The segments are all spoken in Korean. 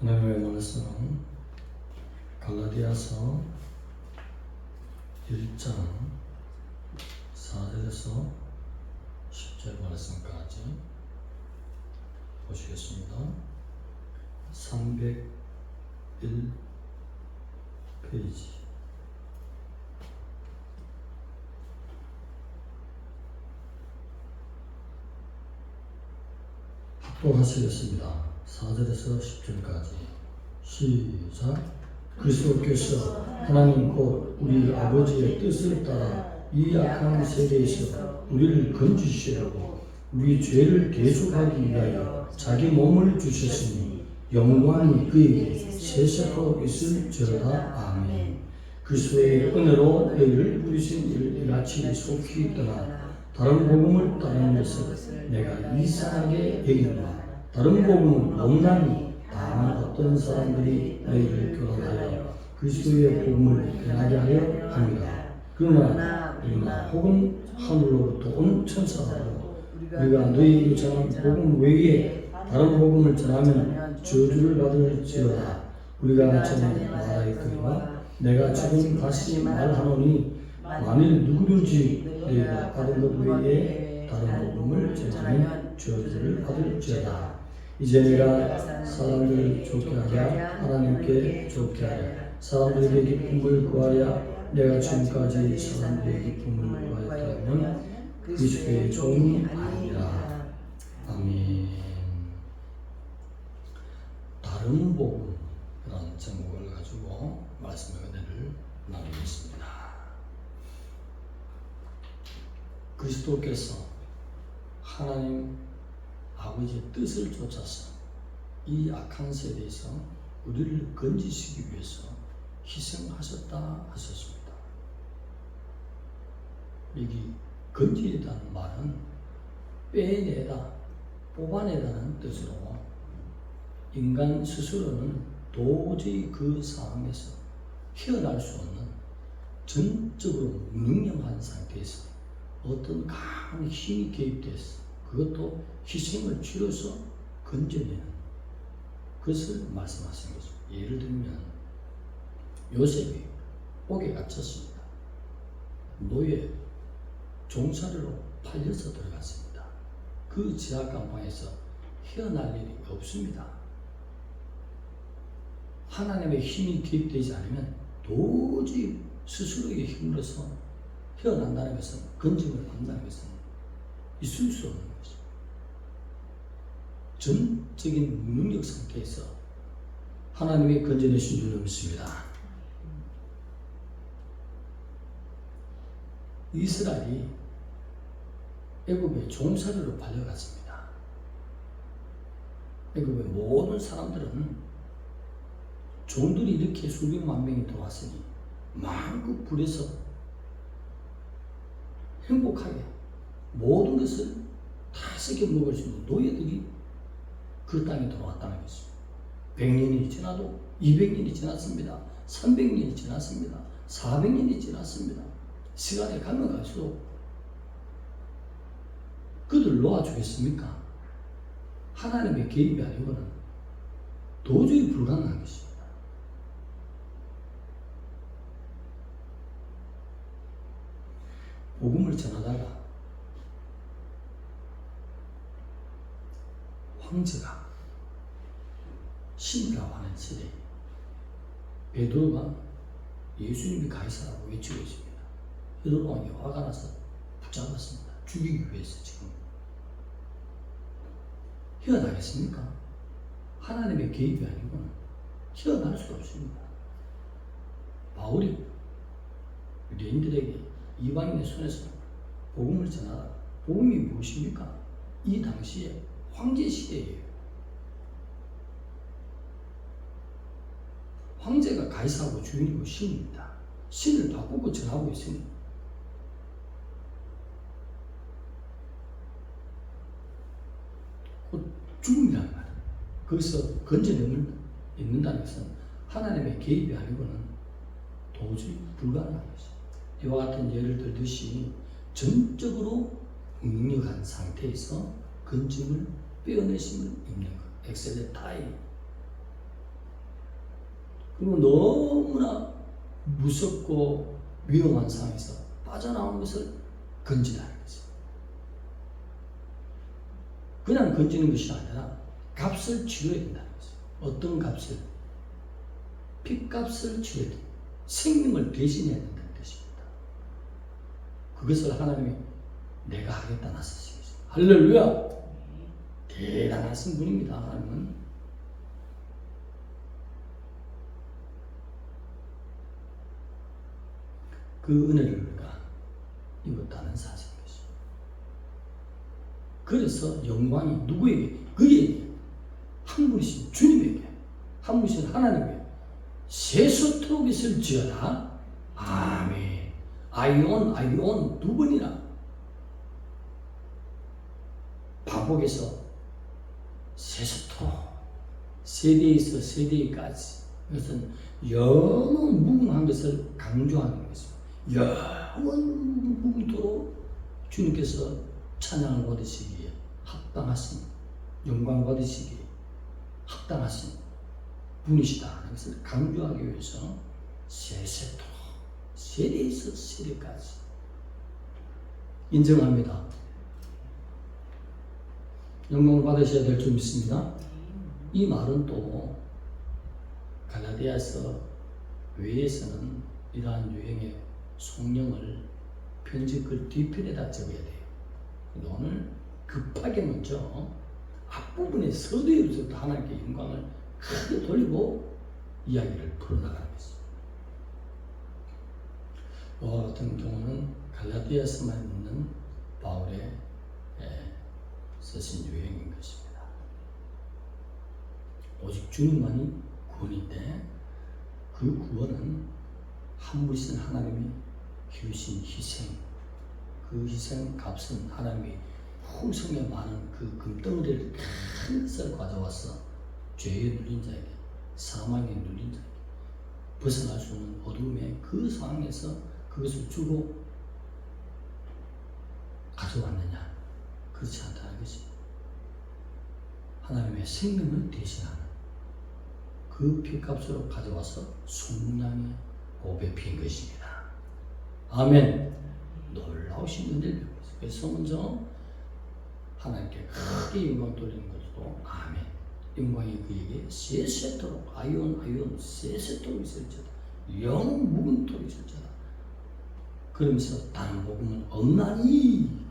하나님의 말씀은 갈라디아서 1장 4절에서 10절 말씀까지 보시겠습니다. 301페이지. 합독하시겠습니다. 4절에서 10절까지 시작. 그리스도께서 하나님 곧 우리 아버지의 뜻을 따라 이 악한 세대에서 우리를 건지시려고 우리 죄를 대속하기 위하여 자기 몸을 주셨으니 영광이 그에게 세세토록 있을지어다. 아멘. 그리스도의 은혜로 너희를 부르신 이를 이같이 속히 떠나 다른 복음을 따르는 것을 내가 이상하게 여기노라. 다른 복음은 못나니 다만 어떤 사람들이 너희를 교란하여 그리스도의 복음을 변하게 하려 합니다. 그러나 우리는 혹은 하늘로부터 온 천사라고 우리가 너희에게 전한 복음 외에 다른 복음을 전하면 저주를 받을지어다. 우리가 전에 말하였거니와 내가 지금 다시 말하노니 만일 누구든지 너희가 받은 것 외에 다른 복음을 전하면 저주를 받을지어다. 이제 내가 사람들을 좋게 하랴 하나님께 좋게 하랴 사람들에게 기쁨을 구하랴 내가 지금까지 사람들에게 기쁨을 구하였다면 그리스도의 종이 아니라. 아멘. 다른 복음이라는 제목을 가지고 말씀의 은혜를 나누겠습니다. 그리스도께서 하나님 아버지의 뜻을 쫓아서 이 악한 세대에서 우리를 건지시기 위해서 희생하셨다 하셨습니다. 여기 건지다는 말은 빼내다, 뽑아내다는 뜻으로 인간 스스로는 도저히 그 상황에서 헤어날 수 없는 전적으로 무능력한 상태에서 어떤 강한 힘이 개입돼서 그것도 희생을 치러서 건져내는 그것을 말씀하신 거죠. 예를 들면 요셉이 옥에 갇혔습니다. 노예 종살이로 팔려서 들어갔습니다. 그 지하감방에서 헤어날 일이 없습니다. 하나님의 힘이 개입되지 않으면 도저히 스스로의 힘으로서 헤어난다는 것은, 건짐을 받는다는 것은 있을 수 없는 것입니다. 전적인 무능력 상태에서 하나님이 건져내신 줄을 믿습니다. 이스라엘이 애굽의 종살이로 팔려갔습니다. 애굽의 모든 사람들은 종들이 이렇게 수백만 명이 들어왔으니 마음껏 불에서 행복하게 모든 것을 다 썩여 먹을 수 있는 노예들이 그 땅에 들어왔다는 것입니다. 100년이 지나도 200년이 지났습니다. 300년이 지났습니다. 400년이 지났습니다. 시간이 가면 갈수록 그들 놓아주겠습니까? 하나님의 개입이 아니고는 도저히 불가능한 것입니다. 복음을 전하다가 황제가 신이라고 하는 시대에 베드로가 예수님이 가이사라고 외치고 있습니다. 베드로 왕이 화가 나서 붙잡았습니다. 죽이기 위해서 지금. 헤어나겠습니까? 하나님의 개입이 아니고는 헤어날 수 없습니다. 바울이 유대인들에게 이방인의 손에서 복음을 전하라. 복음이 무엇입니까? 이 당시에 황제 시대예요. 황제가 가이사하고 주인이고 신입니다. 신을 바꾸고 전하고 있으니 곧 죽음이란 말이에요. 거기서 건져내는다는 것은 하나님의 개입이 아니고는 도저히 불가능한 것입니다. 이와 같은 예를 들듯이 전적으로 무능력한 상태에서 건짐을 빼어내심을 입는 것. 엑셀레타이. 그리고 너무나 무섭고 위험한 상황에서 빠져나오는 것을 건지라는 거죠. 그냥 건지는 것이 아니라 값을 치러야 된다는 거죠. 어떤 값을? 핏값을 치러야 된다. 생명을 대신해야 된다는 것입니다. 그것을 하나님이 내가 하겠다 나서시겠어요. 할렐루야! 대단하신 분입니다. 하나님은. 그 은혜를 우리가 입었다는 사실인 것이죠. 그래서 영광이 누구에게? 그에게, 한 분이신 주님에게, 한 분이신 하나님에게 세수토록 있을지어다. 아멘. 아이온 두 번이나 반복해서 세수토록, 세대에서 세대까지, 이것은 영원 무궁한 것을 강조하는 것입니다. 영원 무궁토록 주님께서 찬양을 받으시기에 합당하신, 영광 받으시기에 합당하신 분이시다는 것을 강조하기 위해서 세세토록, 세대에서 세대까지 인정합니다. 영광을 받으셔야 될 줄 믿습니다. 이 말은 또 갈라디아서 외에서는 이러한 유행의 성령을 편집글 뒤편에다 적어야 돼요. 오늘 급하게 먼저 앞부분에 서두에부터 하나님께 영광을 크게 돌리고 이야기를 풀어나가는 것입니다. 이와 같은 경우는 갈라디아서만 있는 바울의 쓰신 유행인 것입니다. 오직 주님만이 구원인데 그 구원은 한 분이신 하나님이 기우신 희생, 그 희생 값은 하나님이 풍성에 많은 그 금덩어리를 큰 것을 가져와서 죄에 눌린 자에게, 사망에 눌린 자에게 벗어날 수 없는 어둠의 그 상황에서 그것을 주고 가져왔느냐? 그렇지 않다는 것입니다. 하나님의 생명을 대신하는 그 피값으로 가져와서 속량의 옷에 핀 것입니다. 아멘. 놀라우신 은혜를 배우고 있어요. 그래서 먼저 하나님께 크게 영광 돌리는 것도 아멘. 영광이 그에게 세세토록 아이온 세세토록 있을지어다. 영원 무궁토록 있을지어다. 그러면서 다른 복음은 없나니.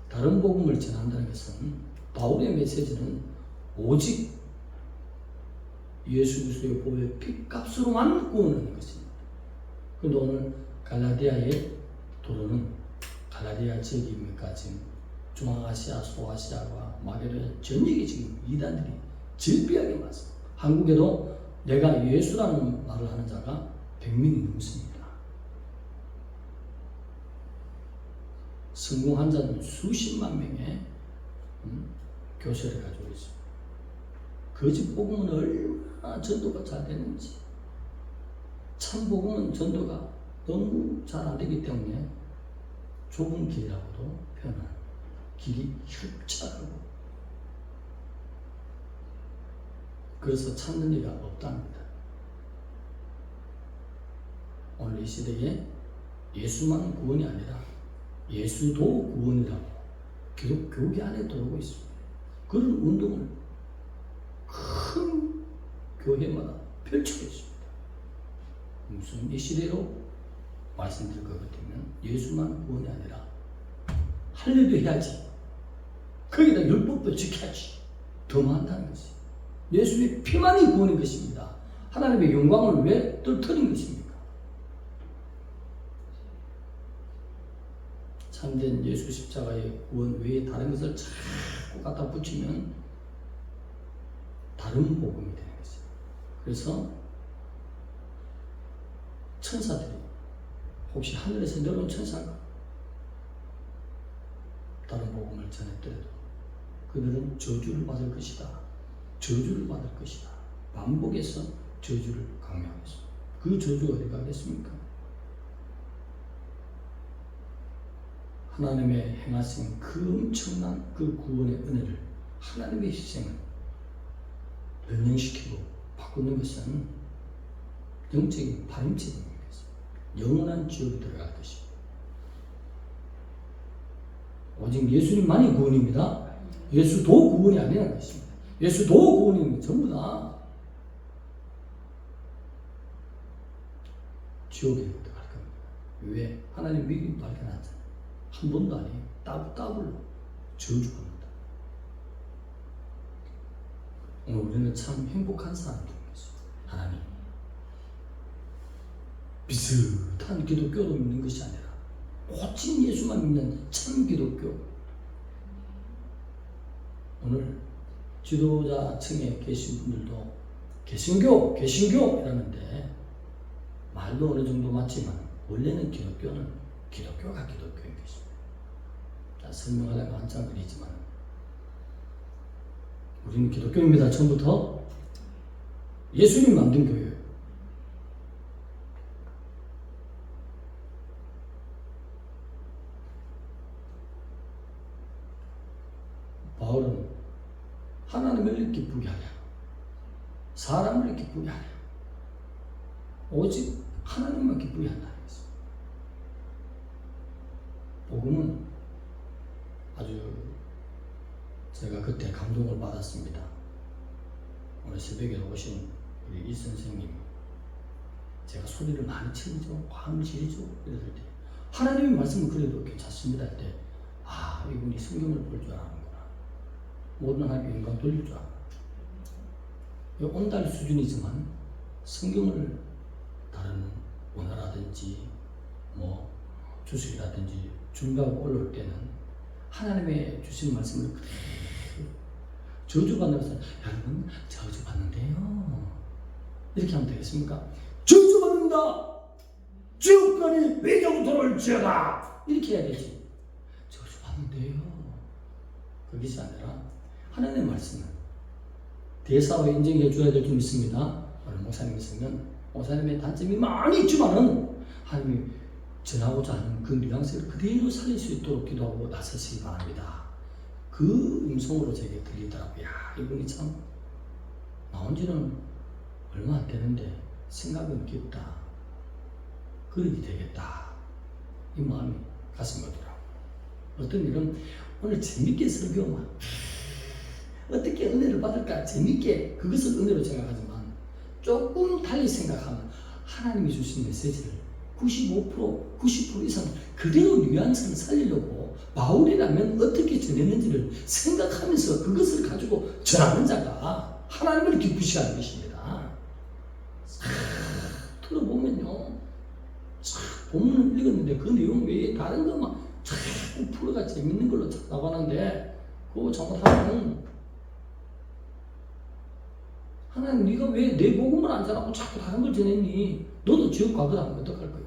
다른 복음을 전한다는 것은 바울의 메시지는 오직 예수 그리스도의 보혈 피값으로만 구원하는 것입니다. 그런데 오늘 갈라디아의 도로는 갈라디아 지역입니까? 지금 중앙아시아, 소아시아와 마게도냐 전역에 지금 이단들이 질비하게 많습니다. 한국에도 내가 예수라는 말을 하는 자가 100명이 넘습니다. 성공 환자는 수십만 명의 교세를 가지고 있습니다. 거짓 복음은 얼마나 전도가 잘 되는지, 참 복음은 전도가 너무 잘 안 되기 때문에 좁은 길이라고도 표현하는, 길이 협착하고 그래서 찾는 리가 없답니다. 오늘 이 시대에 예수만 구원이 아니라 예수도 구원이라고 계속 교계 안에 들어오고 있습니다. 그런 운동을 큰 교회마다 펼치고 있습니다. 무슨 이 시대로 말씀드릴 것 같으면 예수만 구원이 아니라 할례도 해야지, 거기다 율법도 지켜야지, 더 많다는 것이 예수의 피만이 구원인 것입니다. 하나님의 영광을 왜 떨어뜨린 것입니까? 참된 예수 십자가의 구원 외에 다른 것을 자꾸 갖다 붙이면 다른 복음이 되는 것입니다. 그래서 천사들이 혹시 하늘에서 내려온 천사가 다른 복음을 전했더라도 그들은 저주를 받을 것이다. 저주를 받을 것이다. 반복해서 저주를 강요하고 있습니다. 그 저주가 어디 가겠습니까? 하나님의 행하신 그 엄청난 그 구원의 은혜를, 하나님의 희생을 변형시키고 바꾸는 것은 영적인 파렴치입니다. 영원한 지옥에 들어갈 것입니다. 오직 예수님만이 구원입니다. 예수도 구원이 아니라는 것입니다. 예수도 구원이 전부 다 지옥에 들어갈 겁니다. 왜? 하나님 위기 발견하잖아요. 한 번도 아니에요. 더블로 저주합니다. 오늘 우리는 참 행복한 사람들인 것입니다. 하나님 비슷한 기독교로 믿는 것이 아니라 오직 예수만 믿는 참 기독교. 오늘 지도자층에 계신 분들도 개신교 이라는데 말도 어느 정도 맞지만 원래는 기독교가 기독교인 것입니다. 설명하려면 한참 걸리지만 우리는 기독교입니다. 처음부터 예수님 만든 교회예요. 바울은 하나님을 기쁘게 하랴, 사람을 기쁘게 하랴, 오직 하나님만 기쁘게 한다는 것입니다. 복음은 아주 제가 그때 감동을 받았습니다. 오늘 새벽에 오신 우리 이 선생님, 제가 소리를 많이 치죠, 화음을 지르죠. 이랬을 때 하나님의 말씀은 그래도 괜찮습니다. 할 때 이분이 성경을 볼 줄 아는구나. 모든 하나님께 영광 돌릴 줄 알아. 온달 수준이지만 성경을 다른 원어라든지 주식이라든지 준비하고 올라올 때는 하나님의 주신 말씀을 그대로 저주받는 것은 여러분 저주받는데요. 이렇게 하면 되겠습니까? 저주받는다. 지옥간이 외경 돌아올지어다. 이렇게 해야 되지. 저주받는데요. 그것이 아니라 하나님의 말씀은 대사와 인정해 줘야 될 줄 믿습니다. 오늘 목사님 있으면 목사님의 단점이 많이 있지만은 하나님이 전하고자 하는 그 뉘앙스를 그대로 살릴 수 있도록 기도하고 나서시기 바랍니다. 그 음성으로 제게 들리더라고요. 이분이 참 나온 지는 얼마 안 되는데 생각은 깊다. 그렇게 되겠다. 이 마음이 가슴에 오더라고요. 어떤 일은 오늘 재밌게 설교만 어떻게 은혜를 받을까 재밌게 그것을 은혜로 생각하지만 조금 달리 생각하면 하나님이 주신 메시지를 95% 90% 이상 그대로 뉘앙스를 살리려고 바울이라면 어떻게 전했는지를 생각하면서 그것을 가지고 전하는 자가 하나님을 기쁘시게 하는 것입니다. 들어보면요, 본문을 읽었는데 그 내용 외에 다른 것만 자꾸 풀어가 재밌는 걸로 나가는데 그거 잘못하면 하나님 네가 왜 내 복음을 안 전하고 자꾸 다른 걸 전했니? 너도 지옥 가거든. 어떡할 거야?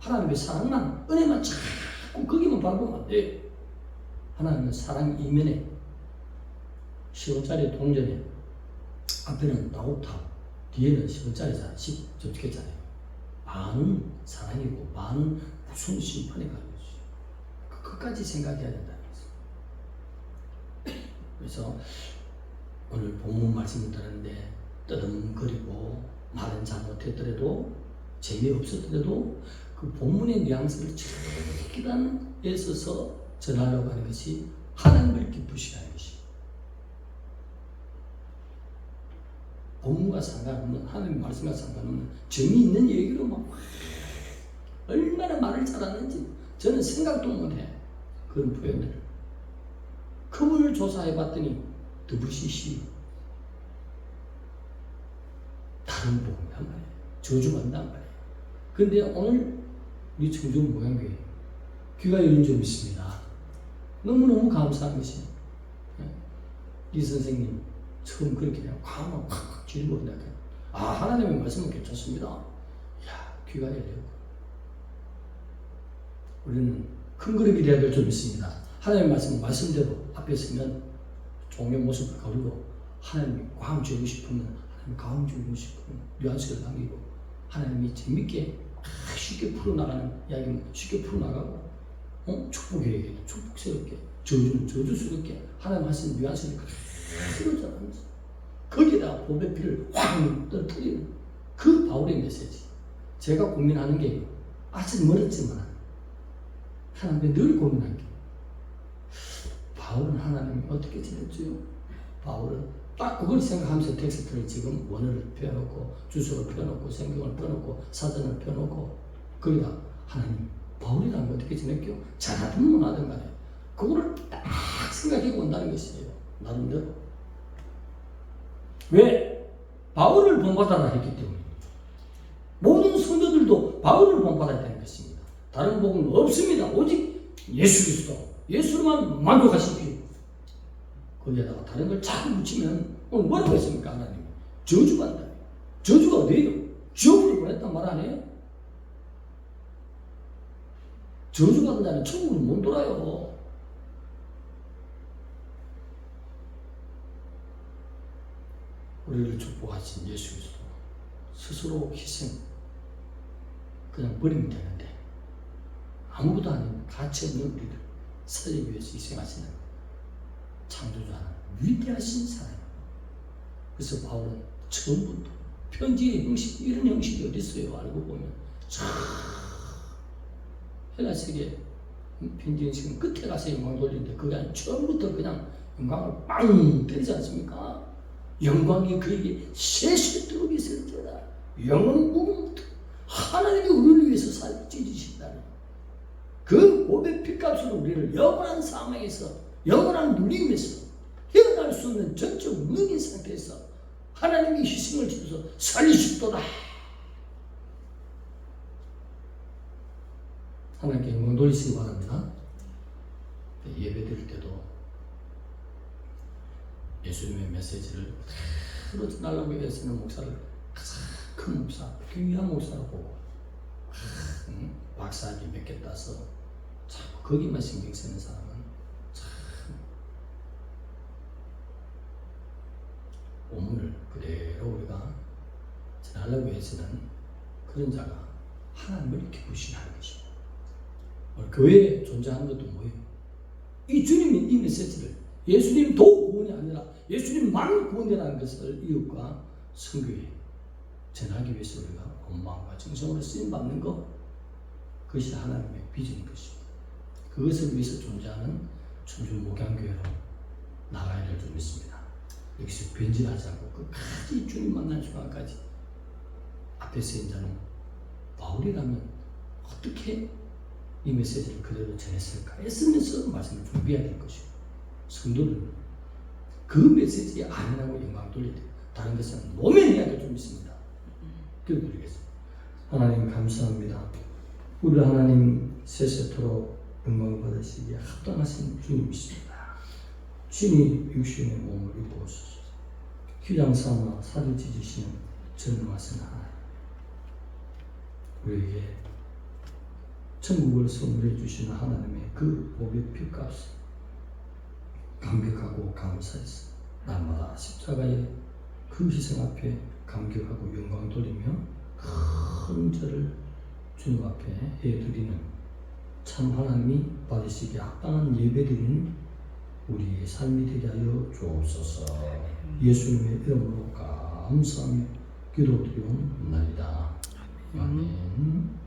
하나님의 사랑만 은혜만 자꾸 거기만 밟으면 안 돼. 하나님은 사랑 이면에 10원짜리 동전에 앞에는 나옥탑 뒤에는 10원짜리잖아. 10 저축했잖아요. 반은 사랑이고 반은 무슨 심판이 가려지. 그것까지 생각해야 된다는 거죠. 그래서 오늘 본문 말씀을 들었는데 떠듬거리고 말은 잘못했더라도 재미없었더라도 그 본문의 뉘앙스를 최대한 애써서 전하려고 하는 것이 하나님을 기쁘시게 하는 것입니다. 본문과 상관없는 하나님의 말씀과 상관없는 재미있는 얘기로 막 얼마나 말을 잘하는지 저는 생각도 못해. 그런 표현들을 그분을 조사해 봤더니 드부시시 다른 복음이란 말이에요. 저주받는단 말이에요. 그런데 오늘 우리 청중 모양교회 귀가 열린 줄 믿습니다. 너무너무 감사한 것이 이 선생님 처음 그렇게 그냥 과만 콱콱 쥐고 하나님의 말씀은 괜찮습니다. 귀가 열리고 우리는 큰 그림이 되어야 될 줄 믿습니다. 하나님의 말씀은 말씀대로 앞에 서면 종의 모습을 거르고 하나님이 과음 주고 싶으면 하나님 과음 주고 싶으면 뉘앙스를 남기고 하나님이 재밌게 쉽게 풀어나가는 이야기는 쉽게 풀어나가고 축복에게 축복스럽게 저주는 저주스럽게 하나님 하시는 뉘앙스를 그대로 전하면서 거기에다가 보배 피를 확 떨어뜨리는 그 바울의 메시지. 제가 고민하는 게 아직 멀었지만 하나님께 늘 고민한 게 바울은 하나님이 어떻게 지냈지요? 바울은 딱 그걸 생각하면서 텍스트를 지금 원어를 펴놓고 주소를 펴놓고 성경을 펴놓고 사전을 펴놓고 거기다 하나님 바울이라면 어떻게 지냈죠? 잘하든 못하든 간에 그거를 딱 생각해 본다는 것이에요. 나름대로. 왜? 바울을 본받아라 했기 때문에. 모든 성도들도 바울을 본받아야 되는 것입니다. 다른 복은 없습니다. 오직 예수 그리스도. 예수로만 만족하십시오. 거기에다가 다른 걸 자꾸 붙이면 오늘 뭐라고 했습니까? 하나님 저주받는다. 저주가 어디예요? 지옥으로 보냈단 말 아니에요? 저주받은 자는 천국으로 못 돌아요. 우리를 축복하신 예수 그리스도 스스로 희생 그냥 버리면 되는데 아무것도 아닌 가치 없는 우리를 살리기 위해서 희생하시는 창조주하는 위대하신 사람. 그래서 바울은 처음부터 편지의 형식 이런 형식이 어디 있어요? 알고 보면 헬라식의 편지 형식은 끝에 가서 영광 돌리는데 그게 아니라 처음부터 그냥 영광을 빵 때리지 않습니까? 영광이 그에게 세세토록 있을지어다. 영원 무궁부터 하나님이 우리를 위해서 살 찢으신다는 그 보배 핏값으로 우리를 영원한 사망에서 영원한 눌림에서 헤어날 수 없는 전적 무능인 상태에서 하나님이 희생을 주셔서 살리셨도다. 하나님께 영광 돌리시기 바랍니다. 예배 드릴 때도 예수님의 메시지를 풀어달라고 애쓰는 목사를 가장 큰 목사, 귀한 목사로 보고 박사학위 몇 개 따서 자꾸 거기만 신경 쓰는 사람은 참 오문을 그대로 우리가 전하려고 애쓰는 그런 자가 하나님을 이렇게 불신하는 것입니다. 오늘 교회에 존재하는 것도 뭐예요? 이 주님이 이 메시지를 예수님 도 구원이 아니라 예수님만 구원이라는 것을 이웃과 성교에 전하기 위해서 우리가 온 마음과 정성으로 쓰임받는 것, 그것이 하나님의 비전인 것입니다. 그것을 위해서 존재하는 천주 목양교회로 나가야 될 줄 믿습니다. 여기서 변질하지 않고 끝까지 주님 만날 순간까지 앞에 쓰인 자는 바울이라면 어떻게 이 메시지를 그대로 전했을까 했으면서 말씀을 준비해야 될 것이고 성도는 그 메시지에 아멘하고 영광 돌릴 때 다른 것은 노면해야 될 줄 믿습니다. 기도드리겠습니다. 하나님 감사합니다. 우리 하나님 세세토록 영광을 받으시기에 합당하신 주님이십니다. 주님이 육신의 몸을 입고 오소서. 휴장 삼아 살을 찢으시는 전능하신 하나님, 우리에게 천국을 선물해 주시는 하나님의 그 보배 피값을 감격하고 감사해서 날마다 십자가의 그 희생 앞에 감격하고 영광 돌리며 큰 절을 주님 앞에 해드리는 참 하나님이 받으시기에 합당한 예배드리는 우리의 삶이 되게 하여 주옵소서. 예수님의 이름으로 감사하며 기도드리옵나이다. 아멘.